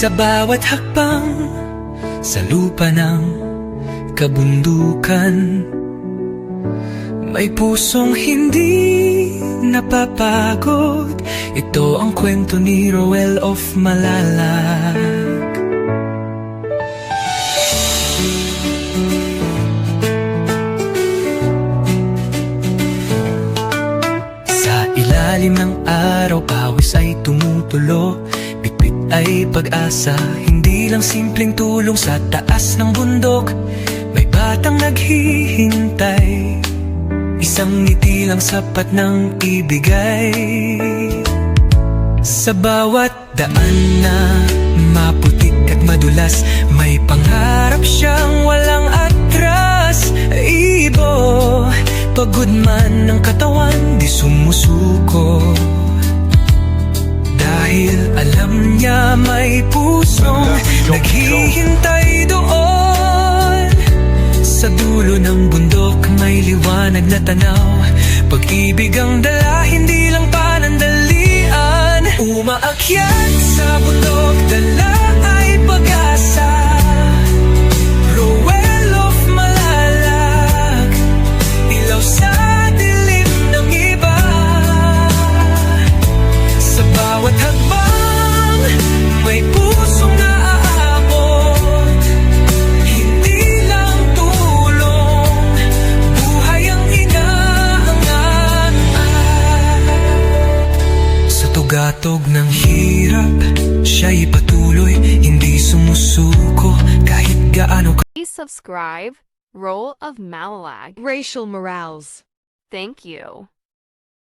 Sa bawat hakbang sa lupa ng kabundukan, may pusong hindi napapagod. Ito ang kwento ni Roel of Malalag. Sa ilalim ng araw, pawis ay tumutulo. Bitbit ay pag-asa, hindi lang simpleng tulong. Sa taas ng bundok, may batang naghihintay. Isang ngiti lang sapat ng ibigay. Sa bawat daan na maputik at madulas, may pangarap siyang walang atras. Ibo, pagod man ng katawan, di sumusuko. Dahil alam niya may pusong naghihintay doon. Sa dulo ng bundok may liwanag na tanaw. Pag-ibig ang dala, hindi lang panandalian. Umaakyat sa bundok, dala ay pag-asa. Roel of Malalag, ilaw sa dilim ng iba. Sa bawat hakbang, may pusong naaabot. Hindi lang tulong, buhay ang inaangat. Sa tugatog ng hirap, siya'y patuloy, hindi sumusuko kahit gaano. Please subscribe, Roel of Malalag. Racial Morales. Thank you.